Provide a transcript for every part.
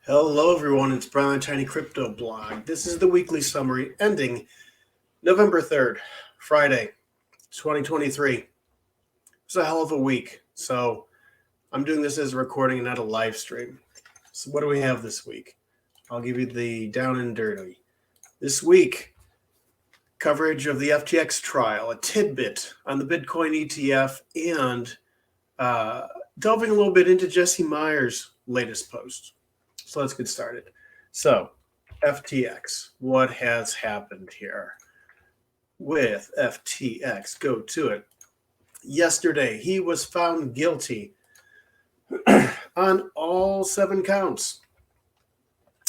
Hello, everyone. It's Brian on TinyCryptoBlog. This is the weekly summary ending November 3rd, Friday, 2023. It's a hell of a week. So I'm doing this as a recording and not a live stream. So what do we have this week? I'll give you the down and dirty. This week, coverage of the FTX trial, a tidbit on the Bitcoin ETF, and delving a little bit into Jesse Meyer's latest post. So let's get started. So, FTX, what has happened here with FTX? Go to it. Yesterday, he was found guilty on all 7 counts.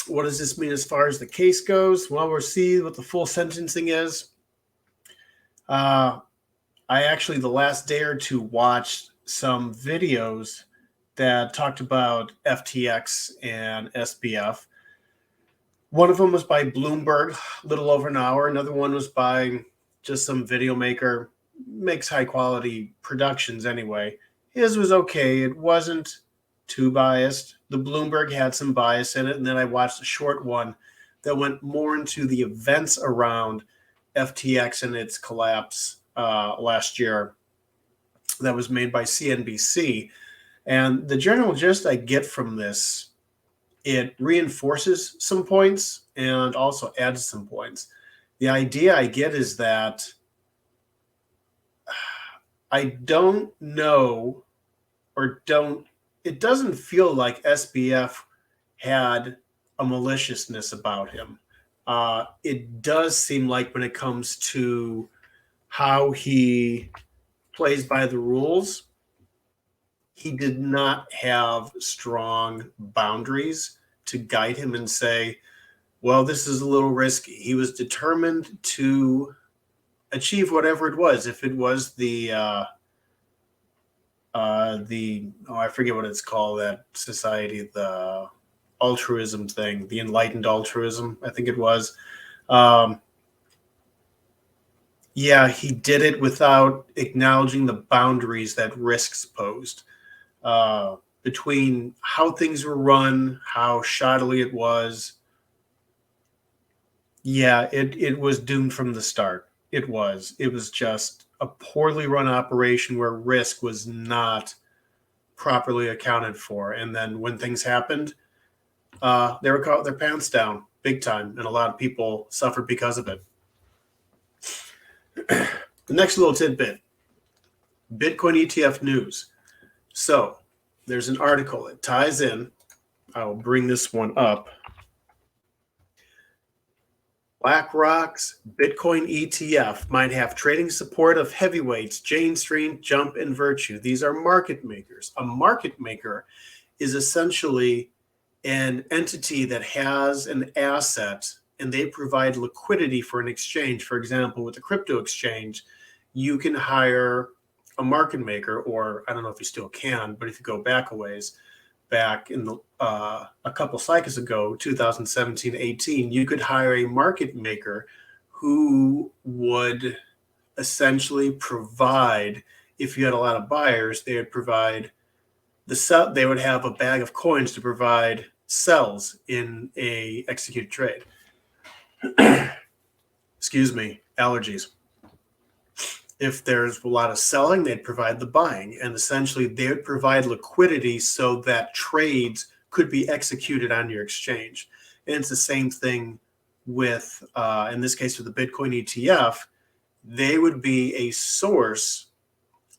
What does this mean as far as the case goes? Well, we'll see what the full sentencing is. I actually, the last day or two, watched some videos that talked about FTX and SBF. One of them was by Bloomberg, a little over an hour. Another one was by just some video maker, makes high quality productions anyway. His was okay. It wasn't too biased. The Bloomberg had some bias in it. And then I watched a short one that went more into the events around FTX and its collapse last year that was made by CNBC. And the general gist I get from this, it reinforces some points and also adds some points. The idea I get is that I don't know it doesn't feel like SBF had a maliciousness about him. It does seem like when it comes to how he plays by the rules, he did not have strong boundaries to guide him and say, well, this is a little risky. He was determined to achieve whatever it was. If it was I forget what it's called, that society, the altruism thing, the enlightened altruism, I think it was. Yeah, he did it without acknowledging the boundaries that risks posed. Between how things were run, how shoddily it was. Yeah, it was doomed from the start. It was just a poorly run operation where risk was not properly accounted for. And then when things happened, they were caught with their pants down big time, and a lot of people suffered because of it. The next little tidbit, Bitcoin ETF news. So there's an article that ties in. I will bring this one up. BlackRock's Bitcoin ETF might have trading support of heavyweights, Jane Street, Jump, and Virtue. These are market makers. A market maker is essentially an entity that has an asset and they provide liquidity for an exchange. For example, with the crypto exchange, you can hire a market maker, or I don't know if you still can, but if you go back a ways, back in the a couple cycles ago, 2017, 18, you could hire a market maker who would essentially provide, if you had a lot of buyers, they would provide they would have a bag of coins to provide sells in a executed trade. Excuse me, allergies. If there's a lot of selling, they'd provide the buying. And essentially, they would provide liquidity so that trades could be executed on your exchange. And it's the same thing with, in this case, with the Bitcoin ETF, they would be a source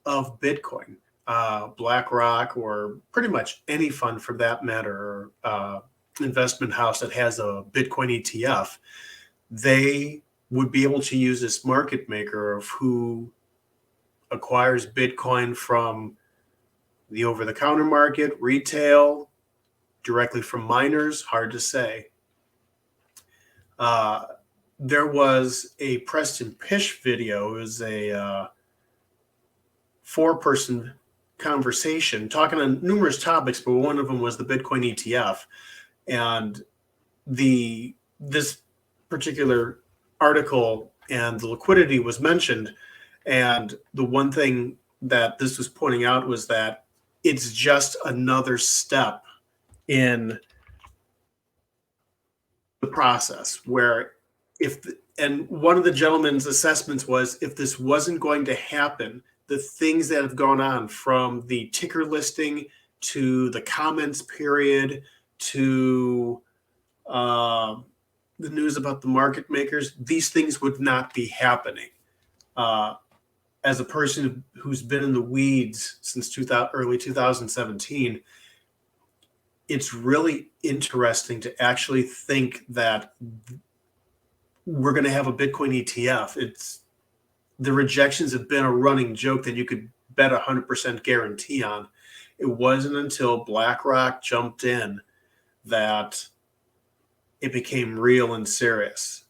of Bitcoin. BlackRock, or pretty much any fund for that matter, or investment house that has a Bitcoin ETF, they would be able to use this market maker of who acquires Bitcoin from the over-the-counter market, retail, directly from miners, hard to say. There was a Preston Pish video. It was a 4-person conversation talking on numerous topics, but one of them was the Bitcoin ETF. And this particular article and the liquidity was mentioned. And the one thing that this was pointing out was that it's just another step in the process where and one of the gentleman's assessments was if this wasn't going to happen, the things that have gone on from the ticker listing to the comments period to the news about the market makers, these things would not be happening. As a person who's been in the weeds since early 2017, it's really interesting to actually think that we're going to have a Bitcoin ETF. The rejections have been a running joke that you could bet 100% guarantee on. It wasn't until BlackRock jumped in that it became real and serious.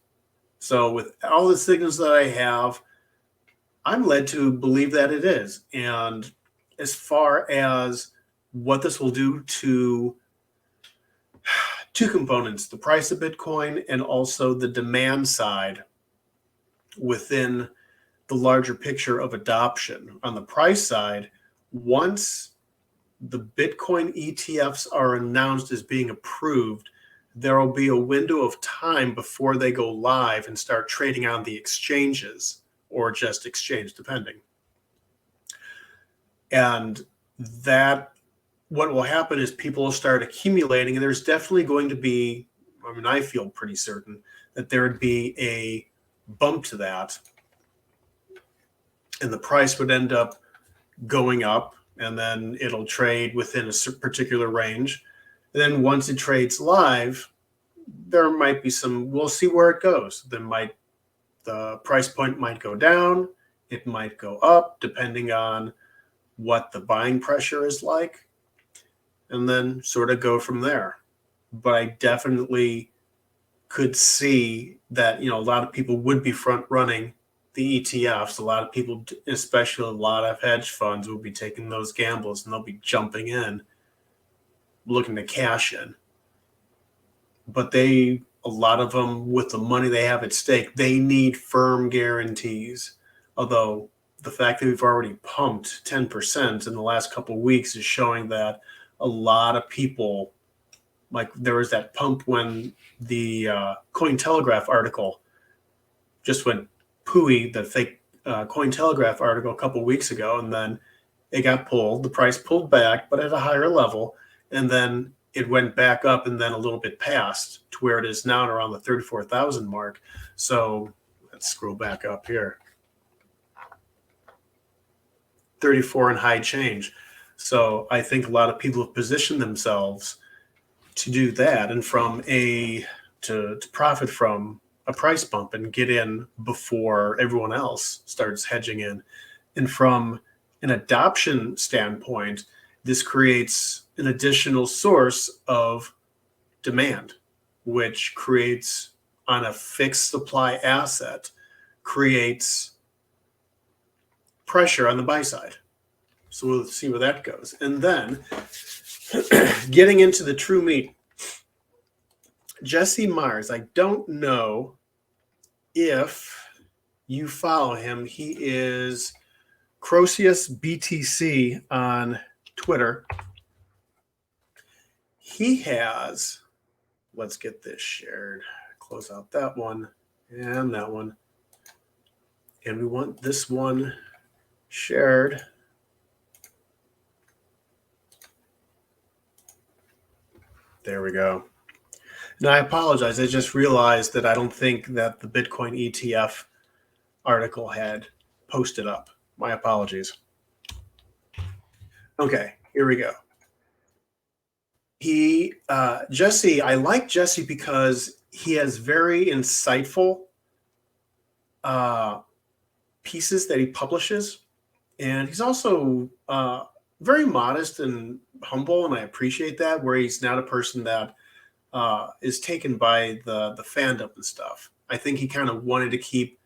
So with all the signals that I have, I'm led to believe that it is. And as far as what this will do to two components, the price of Bitcoin and also the demand side within the larger picture of adoption. On the price side, once the Bitcoin ETFs are announced as being approved, there will be a window of time before they go live and start trading on the exchanges or just exchange, depending. And that what will happen is people will start accumulating, and there's definitely going to be, I feel pretty certain that there would be a bump to that, and the price would end up going up, and then it'll trade within a particular range. And then once it trades live, there might be we'll see where it goes. The price point might go down, it might go up, depending on what the buying pressure is like, and then sort of go from there. But I definitely could see that, a lot of people would be front running the ETFs. A lot of people, especially a lot of hedge funds, will be taking those gambles and they'll be jumping in, looking to cash in. But a lot of them, with the money they have at stake, they need firm guarantees. Although the fact that we've already pumped 10% in the last couple of weeks is showing that a lot of people, like there was that pump when the Cointelegraph article just went pooey, the fake Cointelegraph article a couple of weeks ago, and then it got pulled. The price pulled back, but at a higher level, and then it went back up and then a little bit past to where it is now, around the 34,000 mark. So let's scroll back up here. 34 and high change. So I think a lot of people have positioned themselves to do that, and to profit from a price bump and get in before everyone else starts hedging in. And from an adoption standpoint, this creates an additional source of demand, which creates, on a fixed supply asset, creates pressure on the buy side. So we'll see where that goes. And then getting into the true meat, Jesse Myers, I don't know if you follow him. He is Croesus BTC on Twitter. He has, let's get this shared, close out that one and that one. And we want this one shared. There we go. Now, I apologize. I just realized that I don't think that the Bitcoin ETF article had posted up. My apologies. Okay, here we go. Jesse, I like Jesse because he has very insightful pieces that he publishes. And he's also very modest and humble, and I appreciate that, where he's not a person that is taken by the fandom and stuff. I think he kind of wanted to keep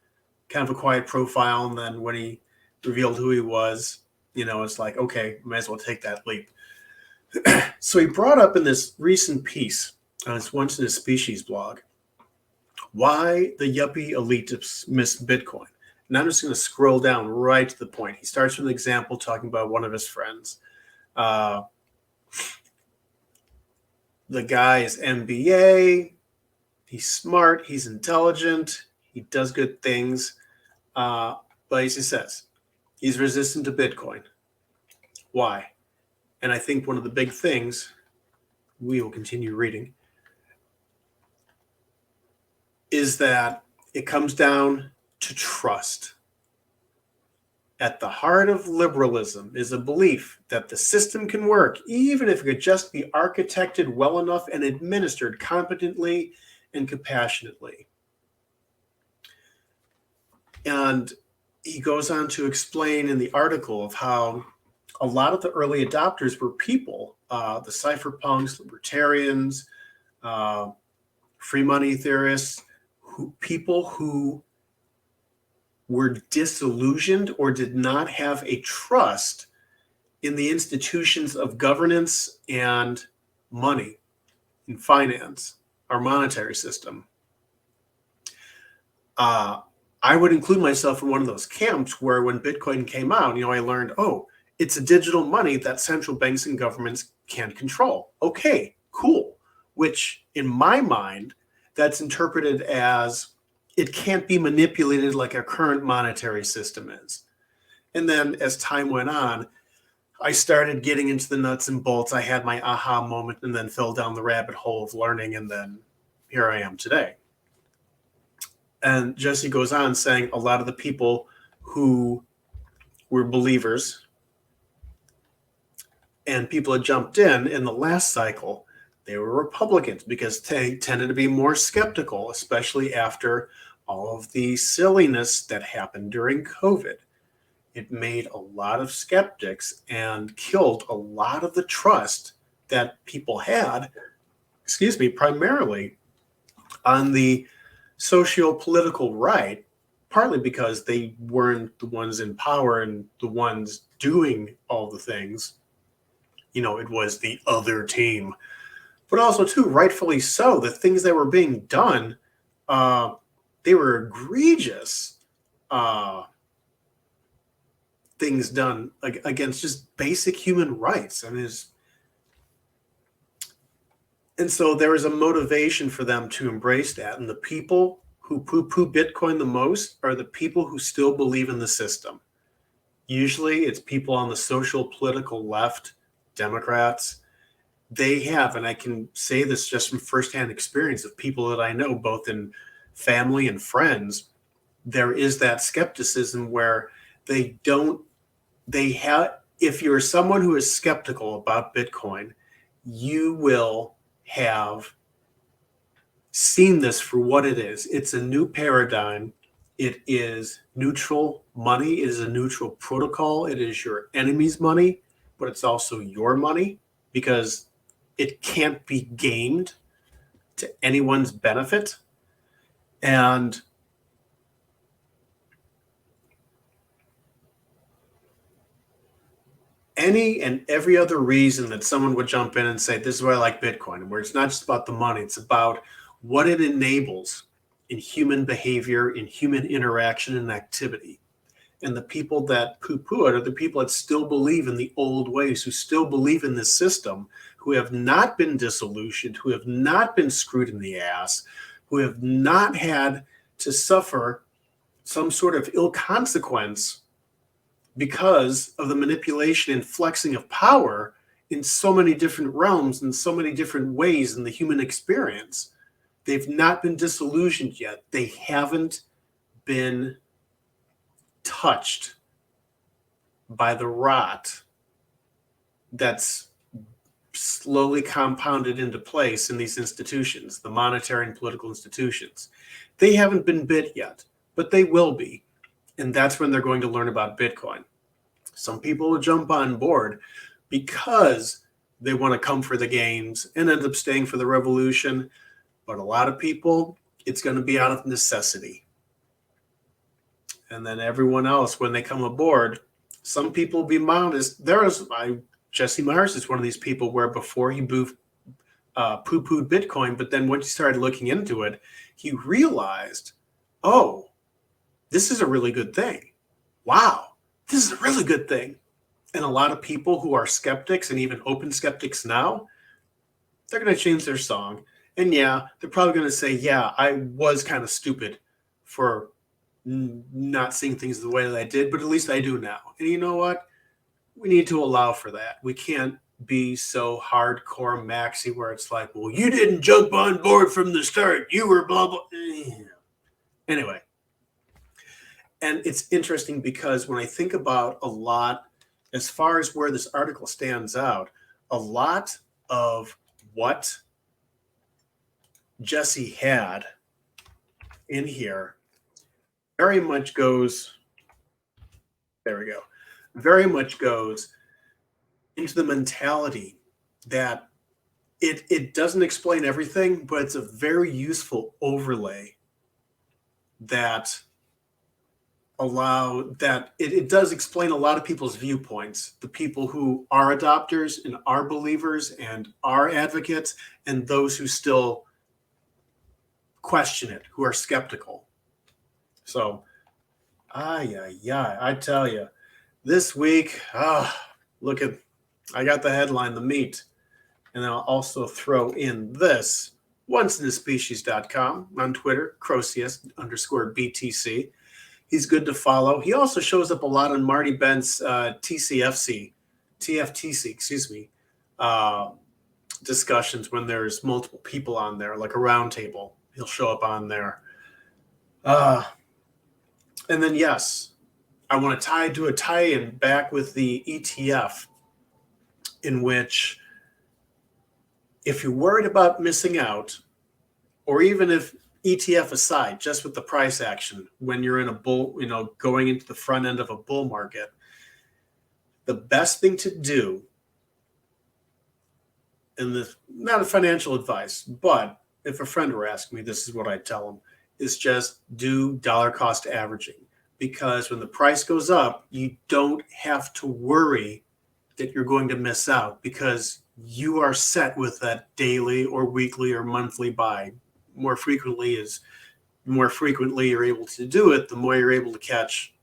kind of a quiet profile, and then when he revealed who he was, it's like, okay, might as well take that leap. So he brought up in this recent piece on his Once in a Species blog, why the yuppie elitists miss Bitcoin. And I'm just going to scroll down right to the point. He starts with an example talking about one of his friends. The guy is MBA, He's smart. He's intelligent. He does good things. But as he says, he's resistant to Bitcoin. Why? And I think one of the big things, we will continue reading, is that it comes down to trust. At the heart of liberalism is a belief that the system can work, even if it could just be architected well enough and administered competently and compassionately. And he goes on to explain in the article of how a lot of the early adopters were people, the cypherpunks, libertarians, free money theorists, people who were disillusioned or did not have a trust in the institutions of governance and money and finance, our monetary system. I would include myself in one of those camps where when Bitcoin came out, I learned, it's a digital money that central banks and governments can control. Okay, cool. Which in my mind, that's interpreted as it can't be manipulated like our current monetary system is. And then as time went on, I started getting into the nuts and bolts. I had my aha moment and then fell down the rabbit hole of learning. And then here I am today. And Jesse goes on saying a lot of the people who were believers and people had jumped in the last cycle, they were Republicans because they tended to be more skeptical, especially after all of the silliness that happened during COVID. It made a lot of skeptics and killed a lot of the trust that people had, primarily on the socio-political right, partly because they weren't the ones in power and the ones doing all the things. It was the other team. But also, too, rightfully so, the things that were being done, they were egregious things done against just basic human rights. And so there was a motivation for them to embrace that. And the people who poo-poo Bitcoin the most are the people who still believe in the system. Usually it's people on the social political left, Democrats. They have, and I can say this just from firsthand experience of people that I know, both in family and friends, there is that skepticism where if you're someone who is skeptical about Bitcoin, you will have seen this for what it is. It's a new paradigm. It is neutral money. It is a neutral protocol. It is your enemy's money, but it's also your money because it can't be gamed to anyone's benefit. And any and every other reason that someone would jump in and say, this is why I like Bitcoin, where it's not just about the money, it's about what it enables in human behavior, in human interaction and activity. And the people that poo-poo it are the people that still believe in the old ways, who still believe in this system, who have not been disillusioned, who have not been screwed in the ass, who have not had to suffer some sort of ill consequence because of the manipulation and flexing of power in so many different realms, in so many different ways in the human experience. They've not been disillusioned yet. They haven't been touched by the rot that's slowly compounded into place in these institutions, the monetary and political institutions. They haven't been bit yet, but they will be. And that's when they're going to learn about Bitcoin. Some people will jump on board because they want to come for the gains and end up staying for the revolution. But a lot of people, it's going to be out of necessity. And then everyone else, when they come aboard, some people will be modest. Jesse Myers is one of these people where before he poo-pooed Bitcoin, but then once he started looking into it, he realized, this is a really good thing. Wow, this is a really good thing. And a lot of people who are skeptics and even open skeptics now, they're going to change their song And yeah, they're probably going to say, yeah, I was kind of stupid for not seeing things the way that I did, but at least I do now. And you know what? We need to allow for that. We can't be so hardcore maxi where it's like, well, you didn't jump on board from the start. You were blah, blah. Anyway, and it's interesting because when I think about a lot, as far as where this article stands out, a lot of what Jesse had in here very much goes, there we go, very much goes into the mentality that it doesn't explain everything, but it's a very useful overlay that it does explain a lot of people's viewpoints, the people who are adopters and are believers and are advocates, and those who still question it, who are skeptical. So, I tell you, this week, look at, I got the headline, the meat, and then I'll also throw in this, onceinaspecies.com, on Twitter, Croceus_BTC. He's good to follow. He also shows up a lot on Marty Bent's TFTC, discussions when there's multiple people on there, like a round table. He'll show up on there. And then, yes, I want to do a tie-in back with the ETF, in which if you're worried about missing out, or even if ETF aside, just with the price action, when you're in a bull, going into the front end of a bull market, the best thing to do, and this, not a financial advice, but if a friend were asking me, this is what I'd tell them, is just do dollar cost averaging. Because when the price goes up, you don't have to worry that you're going to miss out, because you are set with that daily or weekly or monthly buy. More frequently you're able to do it, the more you're able to catch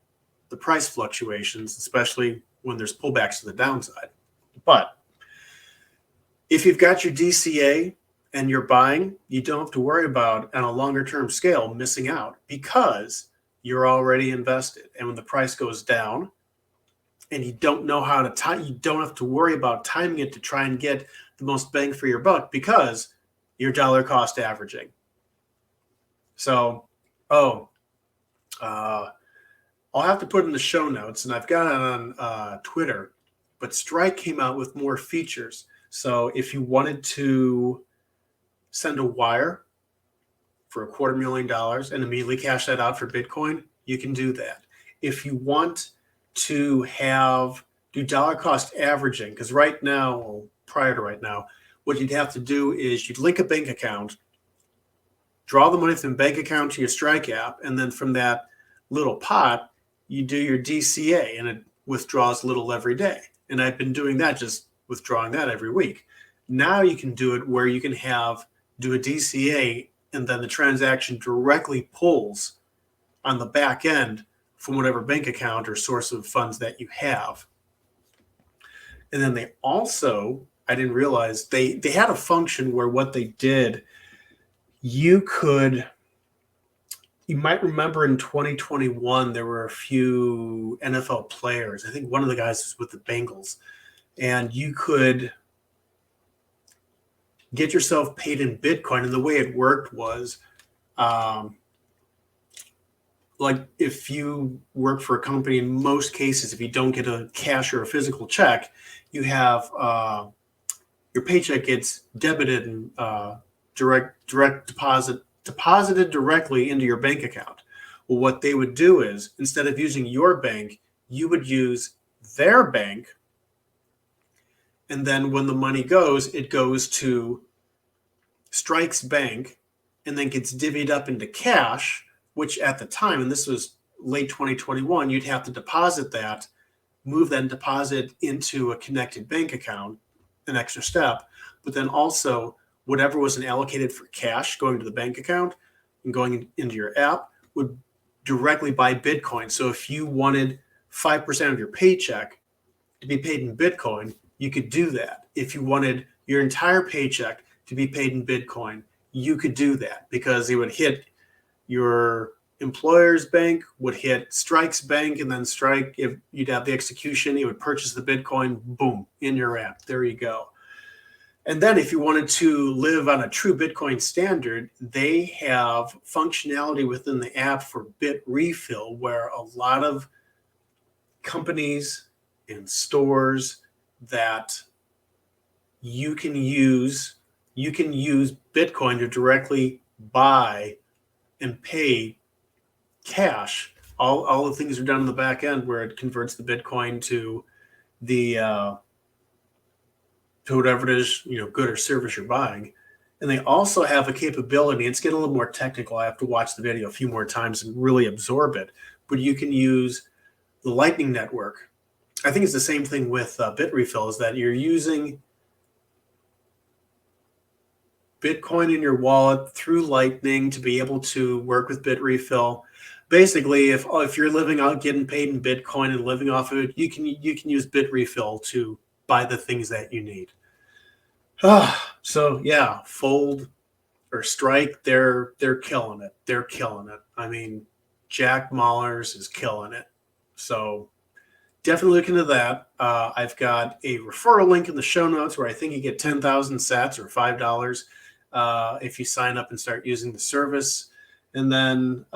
the price fluctuations, especially when there's pullbacks to the downside. But if you've got your DCA and you're buying, you don't have to worry about, on a longer term scale, missing out, because you're already invested. And when the price goes down and you don't know how to time, you don't have to worry about timing it to try and get the most bang for your buck, because you're dollar cost averaging. So, I'll have to put in the show notes, and I've got it on Twitter, but Strike came out with more features. So if you wanted to send a wire for $250,000 and immediately cash that out for Bitcoin, you can do that. If you want to do dollar cost averaging, because right now, well, prior to right now, what you'd have to do is you'd link a bank account, draw the money from the bank account to your Strike app, and then from that little pot, you do your DCA, and it withdraws a little every day. And I've been doing that, just withdrawing that every week. Now you can do it where you can do a DCA, and then the transaction directly pulls on the back end from whatever bank account or source of funds that you have. And then they also, I didn't realize, they had a function where what they did, you might remember in 2021, there were a few NFL players. I think one of the guys was with the Bengals, and you could get yourself paid in Bitcoin. And the way it worked was, like if you work for a company, in most cases, if you don't get a cash or a physical check, you have your paycheck gets debited and direct deposited directly into your bank account. Well, what they would do is, instead of using your bank, you would use their bank. And then when the money goes, it goes to Strike's bank and then gets divvied up into cash, which at the time, and this was late 2021, you'd have to deposit that, move that and deposit into a connected bank account, an extra step, but then also whatever wasn't allocated for cash going to the bank account and going into your app would directly buy Bitcoin. So if you wanted 5% of your paycheck to be paid in Bitcoin, you could do that. If you wanted your entire paycheck to be paid in Bitcoin, you could do that because it would hit your employer's bank, would hit Strike's bank, and then Strike, if you'd have the execution, it would purchase the Bitcoin, boom, in your app. There you go. And then if you wanted to live on a true Bitcoin standard, they have functionality within the app for bit refill, where a lot of companies and stores that you can use Bitcoin to directly buy and pay cash. All the things are done in the back end where it converts the Bitcoin to the to whatever it is, good or service you're buying. And they also have a capability, it's getting a little more technical. I have to watch the video a few more times and really absorb it. But you can use the Lightning Network. I think it's the same thing with Bitrefill, is that you're using Bitcoin in your wallet through Lightning to be able to work with Bitrefill. Basically, if you're living out getting paid in Bitcoin and living off of it, you can use Bitrefill to buy the things that you need. So yeah, Fold or Strike, they're killing it. They're killing it. I mean, Jack Mallers is killing it. So definitely look into that. I've got a referral link in the show notes where I think you get 10,000 sats or $5 if you sign up and start using the service. And then,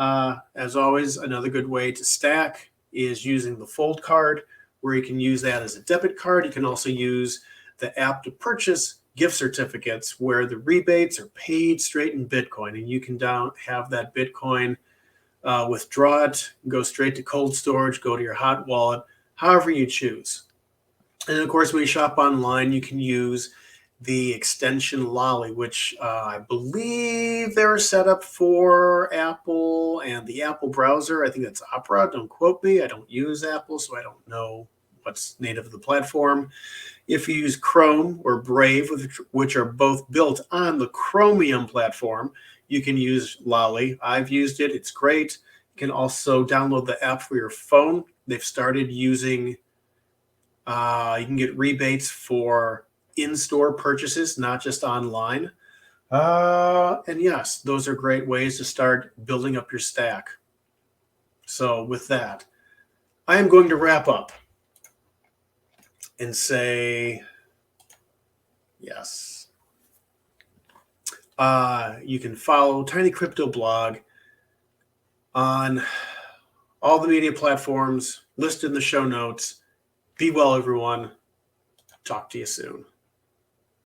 as always, another good way to stack is using the Fold card, where you can use that as a debit card. You can also use the app to purchase gift certificates where the rebates are paid straight in Bitcoin, and you can have that Bitcoin, withdraw it, go straight to cold storage, go to your hot wallet, however you choose. And of course, when you shop online, you can use the extension Lolly, which I believe they're set up for Apple and the Apple browser. I think that's Opera. Don't quote me. I don't use Apple, so I don't know what's native to the platform. If you use Chrome or Brave, which are both built on the Chromium platform, you can use Lolly. I've used it. It's great. You can also download the app for your phone. They've started using, you can get rebates for in-store purchases, not just online. And yes, those are great ways to start building up your stack. So with that, I am going to wrap up and say yes. You can follow Tiny Crypto Blog on all the media platforms listed in the show notes. Be well, everyone. Talk to you soon.